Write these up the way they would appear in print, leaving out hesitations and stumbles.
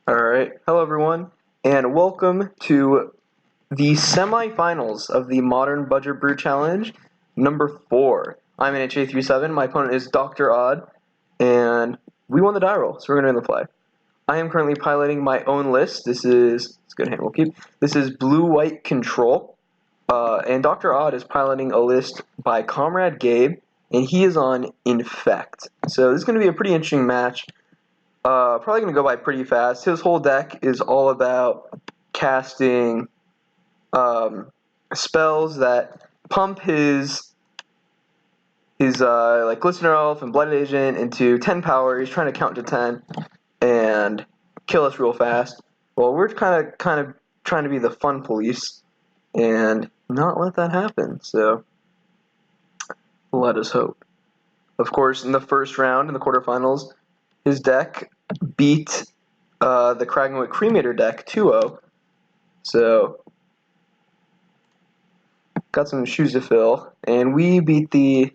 Alright, hello everyone, and welcome to the semifinals of the Modern Budget Brew Challenge, number 4. I'm in HA37, my opponent is Dr. Odd, and we won the die roll, so we're going to win the play. I am currently piloting my own list. It's good hand we'll keep. This is Blue-White Control, and Dr. Odd is piloting a list by Comrade Gabe, and he is on Infect. So this is going to be a pretty interesting match. Probably going to go by pretty fast. His whole deck is all about casting spells that pump his like Glistener Elf and Blooded Agent into 10 power. He's trying to count to 10 and kill us real fast. Well, we're kind of trying to be the fun police and not let that happen. So let us hope. Of course, in the first round in the quarterfinals, his deck beat the Kragenwick Cremator deck 2-0. So got some shoes to fill, and we beat the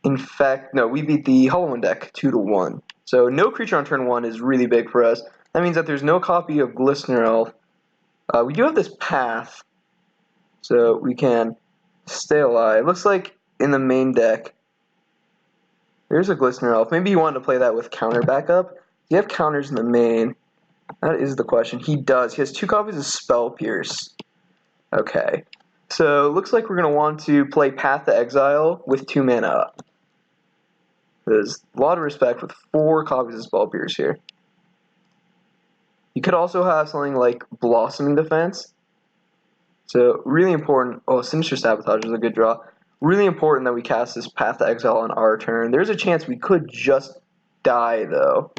Hollow One deck 2-1. So no creature on turn 1 is really big for us. That means that there's no copy of Glistener Elf. We do have this path, so we can stay alive. Looks like in the main deck there's a Glistener Elf. Maybe he wanted to play that with counter backup. Do you have counters in the main? That is the question. He does. He has 2 copies of Spell Pierce. Okay. So, looks like we're going to want to play Path to Exile with 2 mana up. There's a lot of respect with 4 copies of Spell Pierce here. You could also have something like Blossoming Defense. So, really important. Oh, Sinister Sabotage is a good draw. Really important that we cast this Path to Exile on our turn. There's a chance we could just die, though.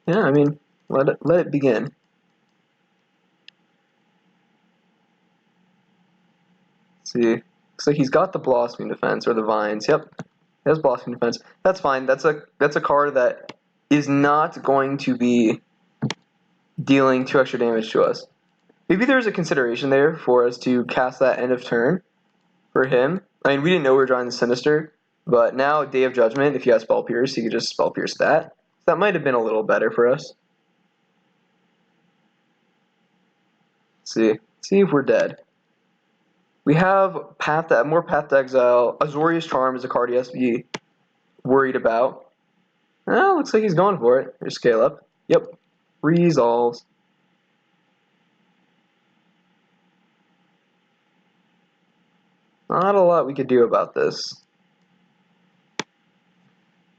Yeah, I mean, let it begin. Let's see. Looks like he's got the Blossoming Defense, or the Vines. Yep, he has Blossoming Defense. That's fine. That's a card that is not going to be dealing 2 extra damage to us. Maybe there's a consideration there for us to cast that end of turn for him. I mean, we didn't know we were drawing the Sinister, but now Day of Judgment, if he has Spell Pierce, he could just Spell Pierce that. That might have been a little better for us. Let's see if we're dead. We have more Path to Exile. Azorius Charm is a card he has to be worried about. Looks like he's going for it. There's Scale Up. Yep. Resolves. Not a lot we could do about this.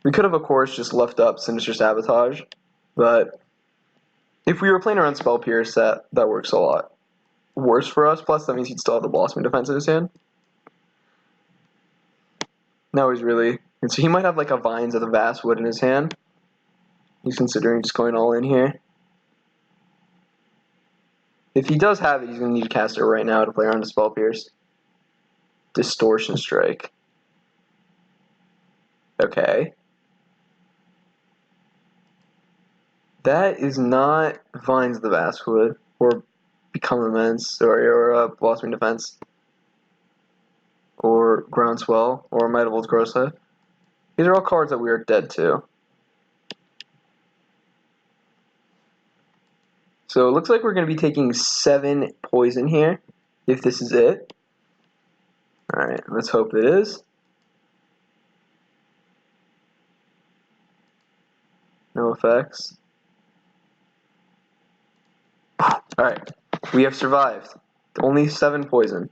We could have, of course, just left up Sinister Sabotage, but if we were playing around Spell Pierce, that works a lot worse for us. Plus, that means he'd still have the Blossoming Defense in his hand. Now he's really... And so he might have like a Vines of the Vastwood in his hand. He's considering just going all in here. If he does have it, he's going to need to cast it right now to play around the Spell Pierce. Distortion Strike. Okay. That is not Vines of the Vastwood, or Become Immense, or Blossoming Defense, or Groundswell, or Might of Old Grossa. These are all cards that we are dead to. So it looks like we're going to be taking 7 poison here, if this is it. Alright, let's hope it is. No effects. Alright, we have survived. Only 7 poison.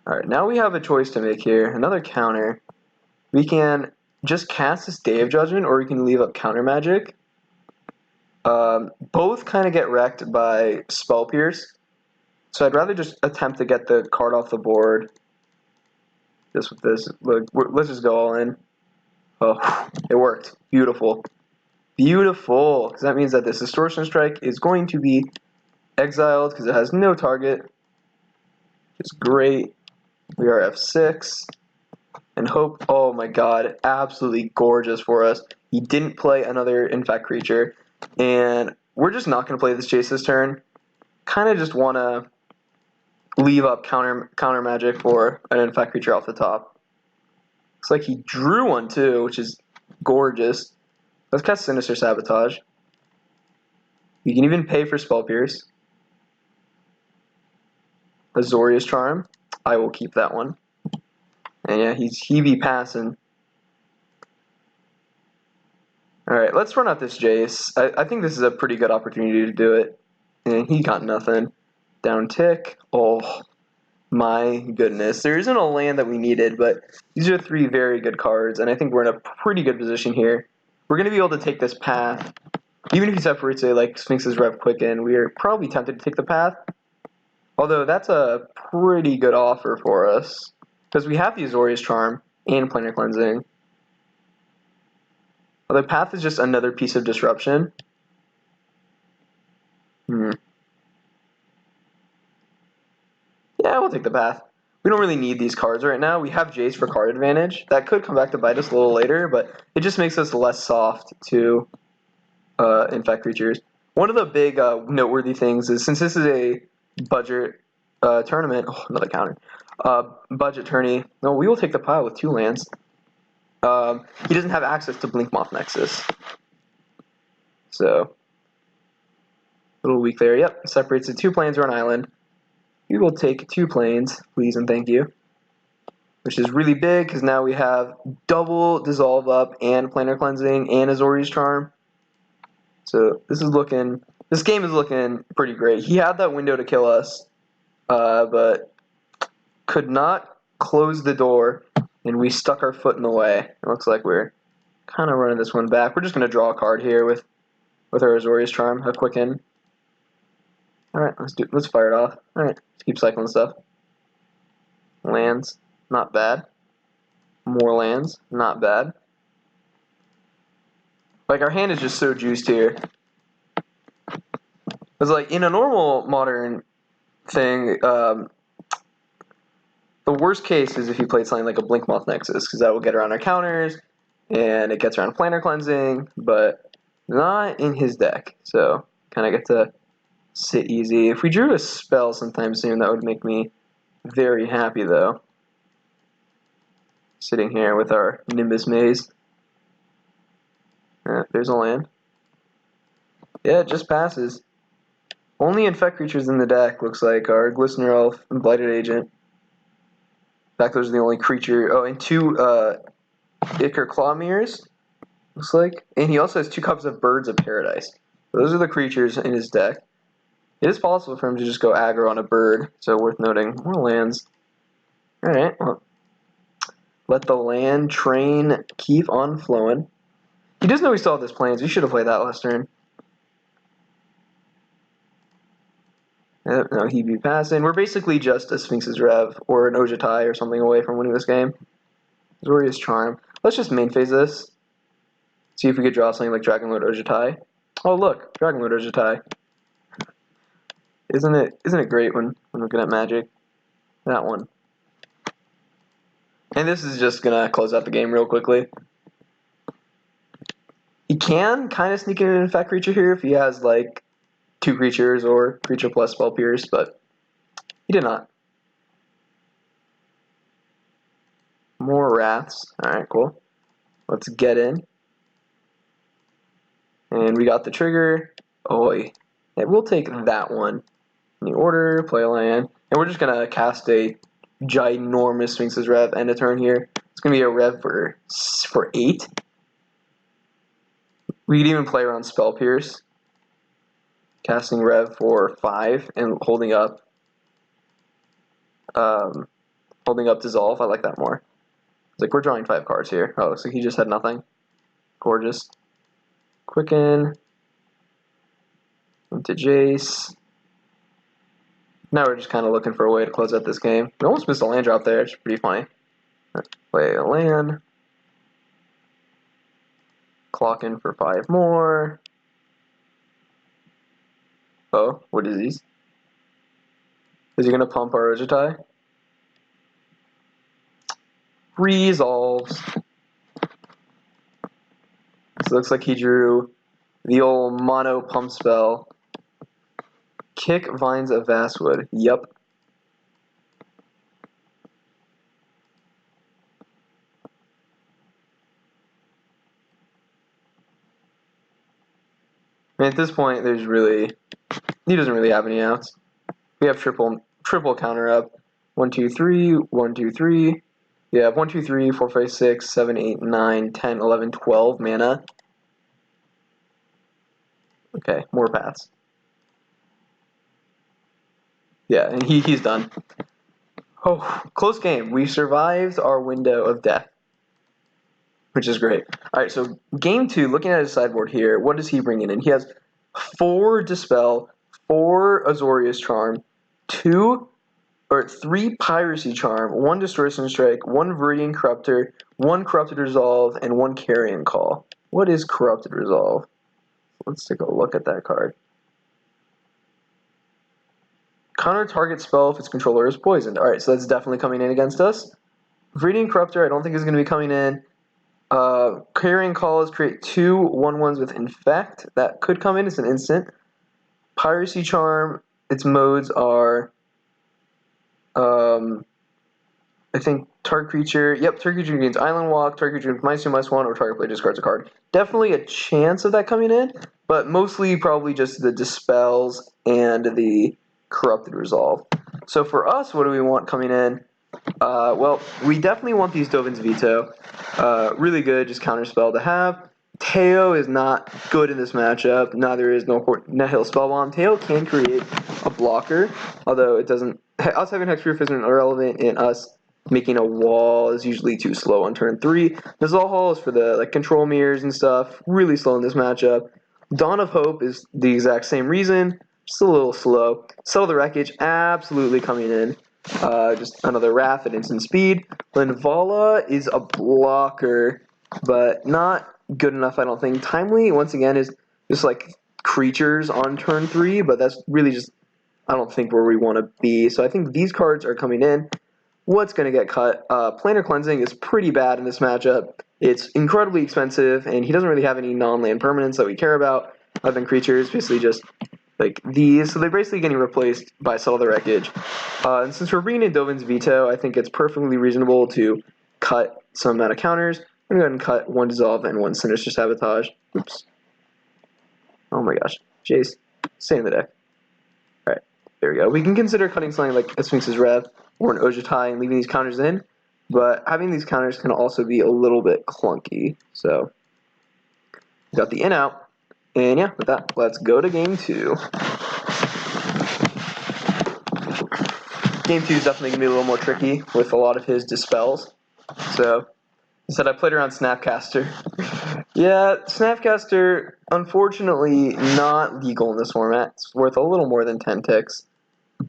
Alright, now we have a choice to make here. Another counter. We can just cast this Day of Judgment, or we can leave up Counter Magic. Both kind of get wrecked by Spell Pierce. So I'd rather just attempt to get the card off the board. Just with this. Look, let's just go all in. Oh, it worked. Beautiful. Beautiful. Because that means that this Distortion Strike is going to be exiled because it has no target. It's great. We are F6. And hope, oh my god, absolutely gorgeous for us. He didn't play another Infect creature. And we're just not going to play this Chase this turn. Kind of just want to leave up counter magic for an Infect creature off the top. Looks like he drew one too, which is Gorgeous. Let's cast Sinister Sabotage. You can even pay for Spell Pierce. Azorius Charm. I will keep that one. And yeah, he be passing. Alright, let's run out this Jace. I think this is a pretty good opportunity to do it. And he got nothing. Down tick. Oh my goodness. There isn't a land that we needed, but these are 3 very good cards, and I think we're in a pretty good position here. We're going to be able to take this path. Even if he separates it like Sphinx's Rev Quicken, we are probably tempted to take the path. Although that's a pretty good offer for us. Because we have the Azorius Charm and Planar Cleansing. Although path is just another piece of disruption. Yeah, we'll take the path. We don't really need these cards right now. We have Jace for card advantage. That could come back to bite us a little later, but it just makes us less soft to infect creatures. One of the big noteworthy things is, since this is a budget tournament, another counter, budget tourney, no, we will take the pile with 2 lands. He doesn't have access to Blinkmoth Nexus. So, a little weak there. Yep, separates the 2 planes or an island. We will take 2 planes, please and thank you. Which is really big, because now we have double Dissolve Up and Planar Cleansing and Azorius Charm. So this game is looking pretty great. He had that window to kill us, but could not close the door, and we stuck our foot in the way. It looks like we're kind of running this one back. We're just going to draw a card here with our Azorius Charm, a Quicken. Alright, let's fire it off. Alright, let's keep cycling stuff. Lands, not bad. More lands, not bad. Like, our hand is just so juiced here. Because, like, in a normal Modern thing, the worst case is if you played something like a Blinkmoth Nexus, because that will get around our counters, and it gets around Planar Cleansing, but not in his deck. So, kind of get to sit easy. If we drew a spell sometime soon, that would make me very happy, though. Sitting here with our Nimbus Maze. There's a land. Yeah, it just passes. Only infect creatures in the deck, looks like, are Glistener Elf and Blighted Agent. In fact, those are the only creature. Oh, and 2 Ichor Claw Mirrors, looks like. And he also has 2 Cups of Birds of Paradise. Those are the creatures in his deck. It is possible for him to just go aggro on a bird, so worth noting. More lands. Alright, well, let the land train keep on flowing. He does know we still have this plans. We should have played that last turn. No, he'd be passing. We're basically just a Sphinx's Rev or an Ojatai or something away from winning this game. Azorius Charm. Let's just main phase this. See if we could draw something like Dragonlord Ojatai. Oh look, Dragonlord Ojatai. Isn't it great when looking at Magic? That one. And this is just gonna close out the game real quickly. He can kind of sneak in an infect creature here if he has like 2 creatures or creature plus Spell Pierce, but he did not. More Wraths. Alright, cool. Let's get in. And we got the trigger. Oi. Yeah, we'll take that one. In the order, play a land. And we're just going to cast a ginormous Sphinx's Rev end of turn here. It's going to be a Rev for 8. We could even play around Spell Pierce. Casting Rev for 5 and holding up Dissolve. I like that more. It's like we're drawing 5 cards here. Oh, so he just had nothing. Gorgeous. Quicken. Into Jace. Now we're just kind of looking for a way to close out this game. We almost missed a land drop there. It's pretty funny. Play a land. Clock in for 5 more. Oh, what is these? Is he going to pump our Ojatai? Resolves. So it looks like he drew the old mono pump spell. Kick Vines of Vastwood. Yep. mean, at this point, he doesn't really have any outs. We have triple counter up. 1, 2, 3, 1, 2, 3. Yeah, 1, 2, 3, 4, 5, 6, 7, 8, 9, 10, 11, 12 mana. Okay, more paths. Yeah, and he's done. Oh, close game. We survived our window of death, which is great. All right, so game 2, looking at his sideboard here, what does he bring in? He has 4 Dispel, 4 Azorius Charm, 3 Piracy Charm, 1 Distortion Strike, 1 Viridian Corruptor, 1 Corrupted Resolve, and 1 Carrion Call. What is Corrupted Resolve? Let's take a look at that card. Counter target spell if its controller is poisoned. Alright, so that's definitely coming in against us. Viridian Corruptor I don't think is going to be coming in. Carrion Call is create 2 1/1s with Infect. That could come in. It's an instant. Piracy Charm, its modes are... I think target creature... Yep, target creature gains Island Walk, target creature gains -2/-1, or target player discards a card. Definitely a chance of that coming in, but mostly probably just the Dispels and the Corrupted Resolve. So for us, what do we want coming in? Well, we definitely want these Dovin's Veto. Really good, just counterspell to have. Teo is not good in this matchup. Neither is Nihil Spellbomb. Teo can create a blocker, although it doesn't. Us having Hexproof isn't irrelevant in us. Making a wall is usually too slow on turn 3. Dissolve Hall is for the control mirrors and stuff. Really slow in this matchup. Dawn of Hope is the exact same reason. Just a little slow. Settle the Wreckage, absolutely coming in. Just another Wrath at instant speed. Linvala is a blocker, but not good enough, I don't think. Timely, once again, is just creatures on turn 3, but that's really just, I don't think, where we want to be. So I think these cards are coming in. What's going to get cut? Planar Cleansing is pretty bad in this matchup. It's incredibly expensive, and he doesn't really have any non-land permanents that we care about, other than creatures, basically just these. So they're basically getting replaced by Settle the Wreckage. And since we're bringing in Dovin's Veto, I think it's perfectly reasonable to cut some amount of counters. I'm going to go ahead and cut 1 Dissolve and 1 Sinister Sabotage. Oops. Oh my gosh. Jace, stay in the deck. Alright, there we go. We can consider cutting something like a Sphinx's Rev or an Ojutai and leaving these counters in, but having these counters can also be a little bit clunky. So, we got the in out, and yeah, with that, let's go to game 2. Game 2 is definitely going to be a little more tricky with a lot of his dispels. So, instead I played around Snapcaster. Yeah, Snapcaster, unfortunately, not legal in this format. It's worth a little more than 10 ticks.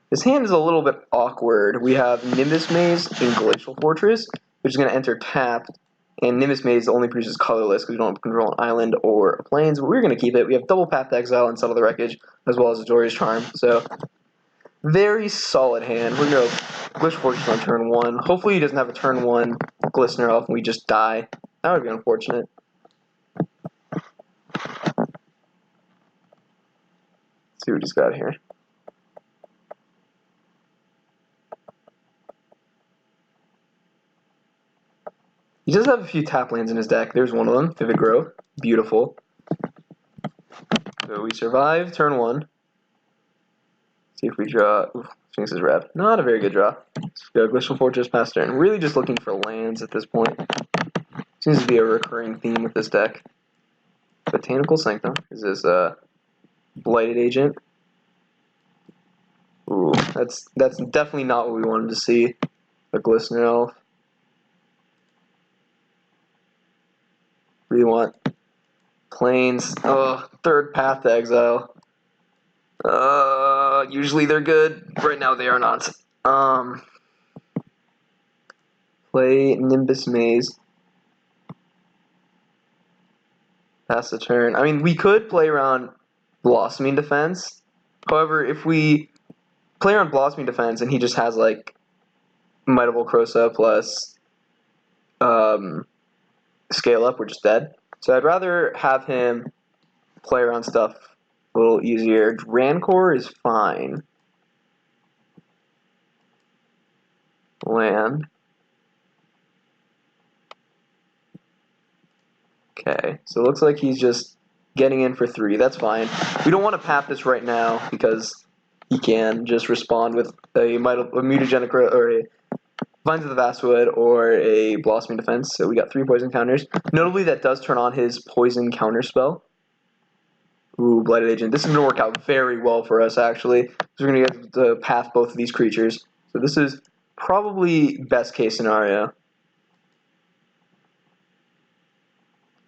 His hand is a little bit awkward. We have Nimbus Maze in Glacial Fortress, which is going to enter tapped, and Nimbus Maze only produces colorless because we don't control an island or a plains, but we're going to keep it. We have double Path to Exile and Settle the Wreckage, as well as Azorius Charm, so very solid hand. We're going to go Glacial Fortress on turn 1. Hopefully he doesn't have a turn 1 Glistener Elf and we just die. That would be unfortunate. Let's see what he's got here. He does have a few tap lands in his deck. There's one of them, Vivid Growth. Beautiful. So we survive turn 1. See if we draw. Oof, Sphinx's Rev. Not a very good draw. Let's go Glacial Fortress past turn. Really just looking for lands at this point. Seems to be a recurring theme with this deck. Botanical Sanctum is this Blighted Agent. Ooh, that's definitely not what we wanted to see. A Glistener Elf. We want plains. Oh, 3rd Path to Exile. Usually they're good. Right now they are not. Play Nimbus Maze. Pass the turn. I mean, we could play around Blossoming Defense. However, if we play around Blossoming Defense and he just has Mightable Krosa plus Scale Up, we're just dead. So I'd rather have him play around stuff a little easier. Rancor is fine. Land. Okay, so it looks like he's just getting in for 3. That's fine. We don't want to path this right now because he can just respond with a mutagenic or a Vines of the Vastwood or a Blossoming Defense. So we got 3 poison counters. Notably, that does turn on his poison counter spell. Ooh, Blighted Agent. This is going to work out very well for us, actually. So we're going to get to path both of these creatures. So this is probably best case scenario.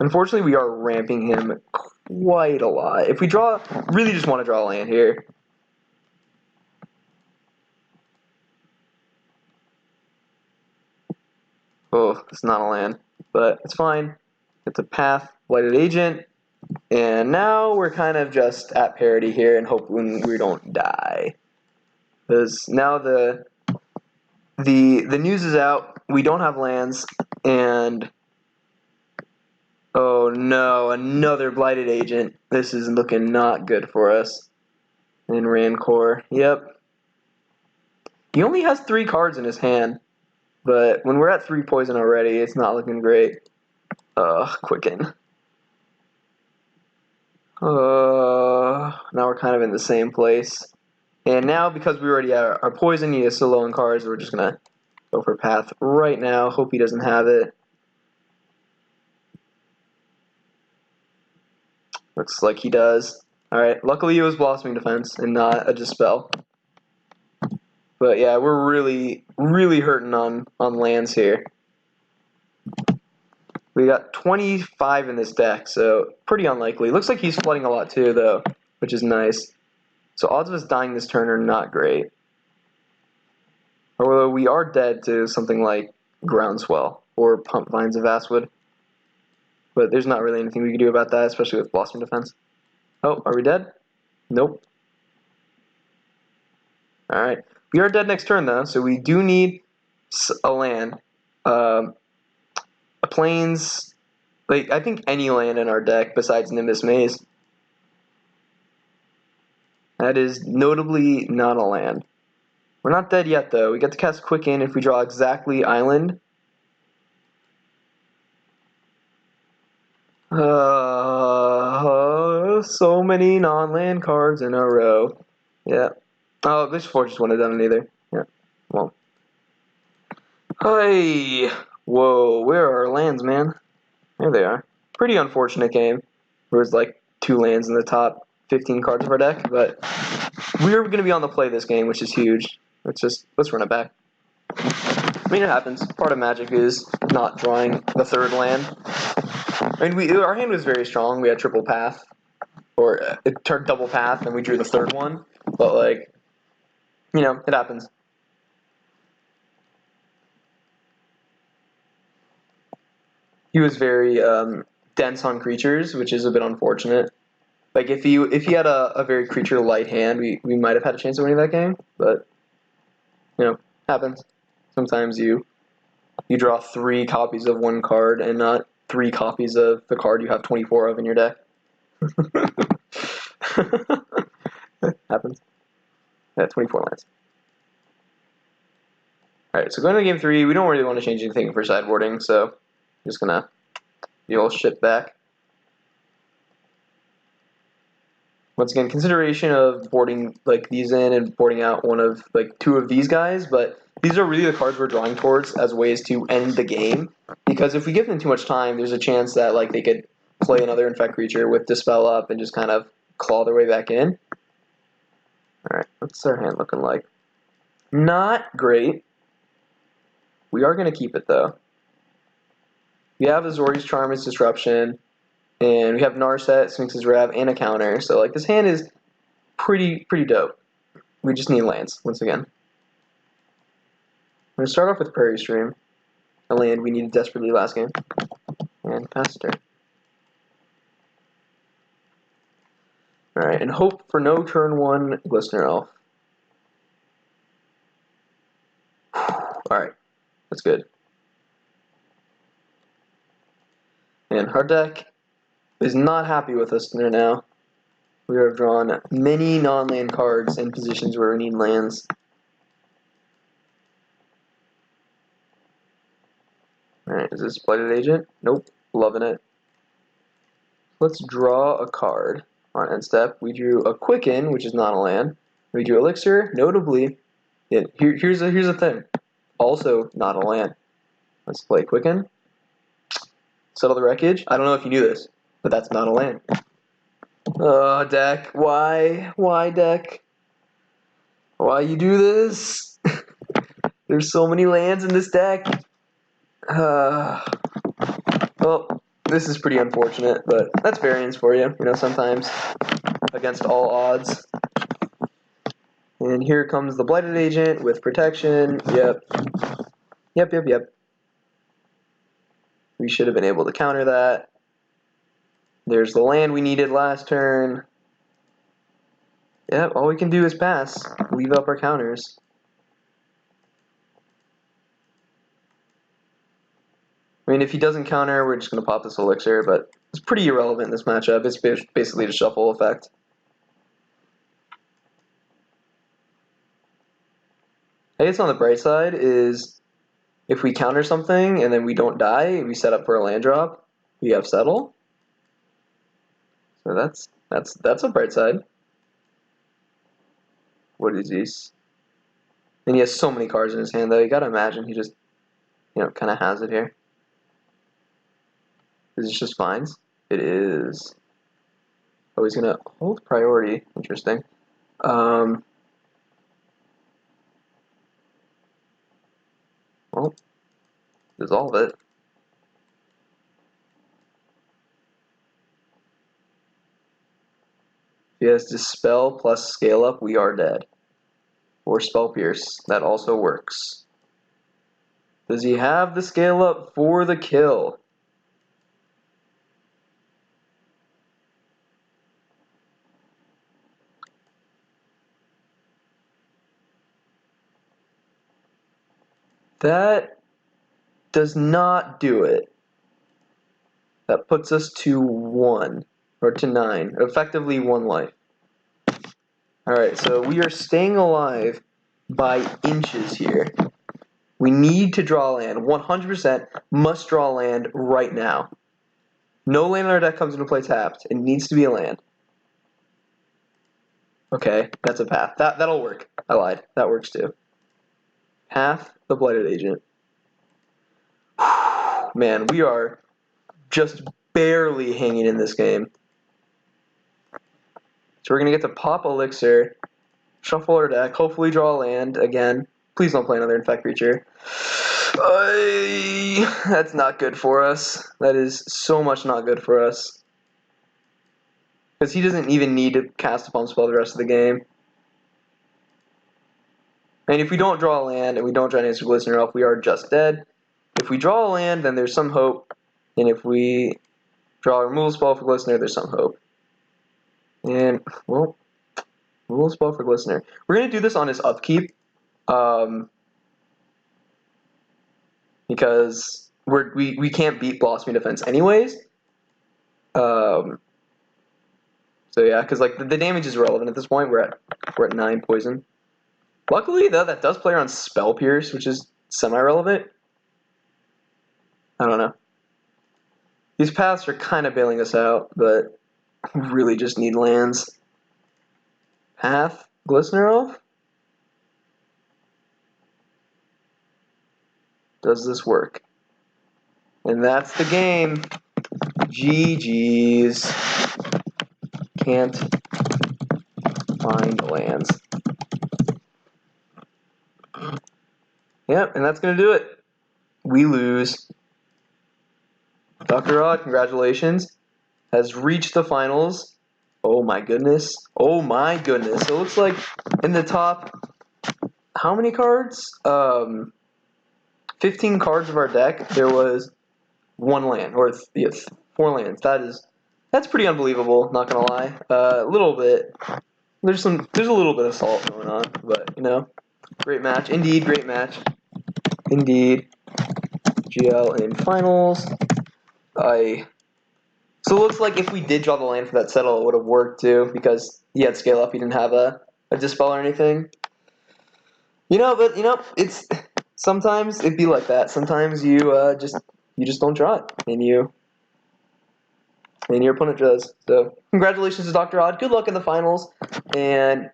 Unfortunately, we are ramping him quite a lot. If we draw, really just want to draw a land here. Oh, it's not a land, but it's fine. It's a path, Blighted Agent, and now we're kind of just at parity here and hoping we don't die. Because now the news is out. We don't have lands, and oh no, another Blighted Agent. This is looking not good for us. And Rancor, yep. He only has 3 cards in his hand, but when we're at 3 poison already, it's not looking great. Quicken. Now we're kind of in the same place. And now, because we already have our poison, he is so low in cards, we're just going to go for path right now. Hope he doesn't have it. Looks like he does. Alright, luckily it was Blossoming Defense and not a Dispel. But yeah, we're really, really hurting on lands here. We got 25 in this deck, so pretty unlikely. Looks like he's flooding a lot too, though, which is nice. So odds of us dying this turn are not great. Although we are dead to something like Groundswell or Pump Vines of Vastwood. But there's not really anything we can do about that, especially with Blossom Defense. Oh, are we dead? Nope. Alright. We are dead next turn, though, so we do need a land. A Plains, like, I think any land in our deck besides Nimbus Maze. That is notably not a land. We're not dead yet, though. We get to cast Quicken if we draw exactly Island. So many non-land cards in a row. Yeah. Oh, this 4 just wouldn't have done it either. Yeah. Well. Hey! Whoa, where are our lands, man? There they are. Pretty unfortunate game. There was like 2 lands in the top 15 cards of our deck, but we're going to be on the play this game, which is huge. Let's run it back. I mean, it happens. Part of Magic is not drawing the 3rd land. I mean, our hand was very strong. We had triple path, or it turned double path, and we drew the 3rd one. But like, you know, it happens. He was very dense on creatures, which is a bit unfortunate. Like if he had a very creature light hand, we might have had a chance of winning that game. But you know, happens. Sometimes you draw 3 copies of one card and not 3 copies of the card you have 24 of in your deck. Happens. Yeah, 24 lands. Alright, so going to game 3, we don't really want to change anything for sideboarding, so I'm just gonna be all shit back. Once again, consideration of boarding like these in and boarding out one of like 2 of these guys, but these are really the cards we're drawing towards as ways to end the game. Because if we give them too much time, there's a chance that like they could play another infect creature with Dispel up and just kind of claw their way back in. Alright, what's our hand looking like? Not great. We are going to keep it though. We have Azorius Charm, Disruption, and we have Narset, Sphinx's Rev, and a counter. So like this hand is pretty dope. We just need lands, once again. I'm going to start off with Prairie Stream, a land we needed desperately last game, and pass turn. Alright, and hope for no turn 1 Glistener Elf. Alright, that's good. And our deck is not happy with us now. We have drawn many non-land cards in positions where we need lands. Alright, is this Blighted Agent? Nope. Loving it. Let's draw a card on end step. We drew a Quicken, which is not a land. We drew Elixir, notably. Here's a thing. Also not a land. Let's play Quicken. Settle the Wreckage. I don't know if you knew this, but that's not a land. Deck. Why? Why, deck? Why you do this? There's so many lands in this deck. Well, this is pretty unfortunate, but that's variance for you. You know, sometimes against all odds. And here comes the Blighted Agent with protection. Yep. We should have been able to counter that. There's the land we needed last turn. Yep, all we can do is pass. Leave up our counters. I mean, if he doesn't counter, we're just going to pop this Elixir, but it's pretty irrelevant in this matchup. It's basically a shuffle effect. I guess on the bright side is if we counter something and then we don't die, we set up for a land drop, we have Settle. So that's a bright side. What is this? And he has so many cards in his hand, though. You gotta imagine he just, kind of has it here. Is this just fines? It is. Oh, he's gonna hold priority. Interesting. Well, dissolve it. If he has Dispel plus Scale Up, we are dead. Or Spell Pierce. That also works. Does he have the Scale Up for the kill? That does not do it. That puts us to 1, or to 9, effectively 1 life. Alright, so we are staying alive by inches here. We need to draw land. 100% must draw land right now. No land in our deck comes into play tapped. It needs to be a land. Okay, that's a path. That'll work. I lied. That works too. Path, the Blighted Agent. Man, we are just barely hanging in this game. So we're going to get to pop Elixir, shuffle our deck, hopefully draw a land again. Please don't play another Infect creature. That's not good for us. That is so much not good for us. Because he doesn't even need to cast a Pump Spell the rest of the game. And if we don't draw a land and we don't draw an Instant Glistener Elf, we are just dead. If we draw a land, then there's some hope. And if we draw a removal spell for Glistener, there's some hope. And, well, removal spell for Glistener. We're going to do this on his upkeep. Because we can't beat Blossoming Defense anyways. So yeah, because like the damage is irrelevant at this point. We're at 9 poison. Luckily though, that does play around Spell Pierce, which is semi-relevant. I don't know. These paths are kind of bailing us out, but we really just need lands. Path, Glistener Elf. Does this work? And that's the game. GG's. Can't find lands. Yep, and that's going to do it. We lose. Dr. Odd, congratulations, has reached the finals. Oh my goodness. Oh my goodness. It looks like in the top, how many cards? 15 cards of our deck, there was 1 land, or 4 lands. That's pretty unbelievable, not gonna lie. A little bit. There's a little bit of salt going on, but great match. Indeed, great match. Indeed. GL in finals. So it looks like if we did draw the land for that settle, it would have worked too, because he had scale up, he didn't have a dispel or anything. But it's sometimes it'd be like that. Sometimes you just don't draw it, and you and your opponent does. So congratulations to Dr. Odd. Good luck in the finals. And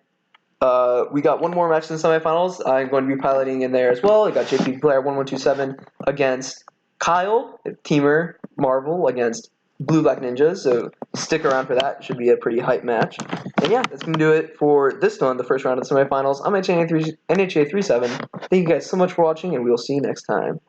we got one more match in the semifinals. I'm going to be piloting in there as well. I got JP Player 1127 against Kyle, Teamer Marvel against Blue Black Ninjas. So stick around for that. It should be a pretty hype match. And yeah, that's going to do it for this one, the first round of the semifinals. I'm NHA37. Thank you guys so much for watching, and we will see you next time.